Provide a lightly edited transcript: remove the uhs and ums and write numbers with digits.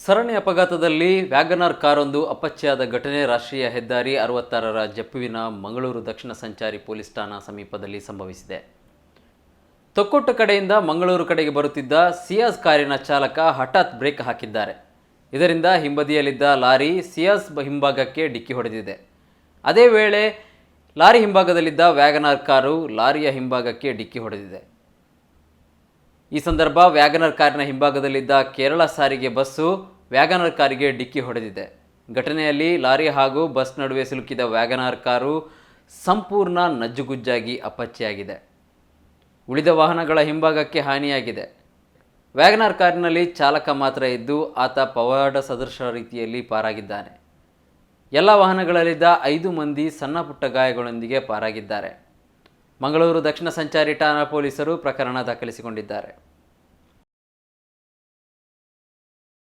ಸರಣಿ ಅಪಘಾತದಲ್ಲಿ ವ್ಯಾಗನಾರ್ ಕಾರೊಂದು ಅಪ್ಪಚ್ಚಿಯಾದ ಘಟನೆ ರಾಷ್ಟ್ರೀಯ ಹೆದ್ದಾರಿ 66ರ ಜಪ್ಪುವಿನ ಮಂಗಳೂರು ದಕ್ಷಿಣ ಸಂಚಾರಿ ಪೊಲೀಸ್ ಠಾಣಾ ಸಮೀಪದಲ್ಲಿ ಸಂಭವಿಸಿದೆ. ತೊಕ್ಕೊಟ್ಟು ಕಡೆಯಿಂದ ಮಂಗಳೂರು ಕಡೆಗೆ ಬರುತ್ತಿದ್ದ ಸಿಯಾಜ್ ಕಾರಿನ ಚಾಲಕ ಹಠಾತ್ ಬ್ರೇಕ್ ಹಾಕಿದ್ದಾರೆ. ಇದರಿಂದ ಹಿಂಬದಿಯಲ್ಲಿದ್ದ ಲಾರಿ ಸಿಯಾಜ್ ಹಿಂಭಾಗಕ್ಕೆ ಡಿಕ್ಕಿ ಹೊಡೆದಿದೆ. ಅದೇ ವೇಳೆ ಲಾರಿ ಹಿಂಭಾಗದಲ್ಲಿದ್ದ ವ್ಯಾಗನಾರ್ ಕಾರು ಲಾರಿಯ ಹಿಂಭಾಗಕ್ಕೆ ಡಿಕ್ಕಿ ಹೊಡೆದಿದೆ. ಈ ಸಂದರ್ಭ ವ್ಯಾಗನರ್ ಕಾರಿನ ಹಿಂಭಾಗದಲ್ಲಿದ್ದ ಕೇರಳ ಸಾರಿಗೆ ಬಸ್ಸು ವ್ಯಾಗನರ್ ಕಾರಿಗೆ ಡಿಕ್ಕಿ ಹೊಡೆದಿದೆ. ಘಟನೆಯಲ್ಲಿ ಲಾರಿ ಹಾಗೂ ಬಸ್ ನಡುವೆ ಸಿಲುಕಿದ ವ್ಯಾಗನರ್ ಕಾರು ಸಂಪೂರ್ಣ ನಜ್ಜುಗುಜ್ಜಾಗಿ ಅಪ್ಪಚ್ಚಿಯಾಗಿದೆ. ಉಳಿದ ವಾಹನಗಳ ಹಿಂಭಾಗಕ್ಕೆ ಹಾನಿಯಾಗಿದೆ. ವ್ಯಾಗನರ್ ಕಾರಿನಲ್ಲಿ ಚಾಲಕ ಮಾತ್ರ ಇದ್ದು ಆತ ಪವಾಡ ಸದೃಶ ರೀತಿಯಲ್ಲಿ ಪಾರಾಗಿದ್ದಾನೆ. ಎಲ್ಲ ವಾಹನಗಳಲ್ಲಿದ್ದ 5 ಮಂದಿ ಸಣ್ಣ ಪುಟ್ಟ ಗಾಯಗಳೊಂದಿಗೆ ಪಾರಾಗಿದ್ದಾರೆ. ಮಂಗಳೂರು ದಕ್ಷಿಣ ಸಂಚಾರಿ ಠಾಣಾ ಪೊಲೀಸರು ಪ್ರಕರಣ ದಾಖಲಿಸಿಕೊಂಡಿದ್ದಾರೆ.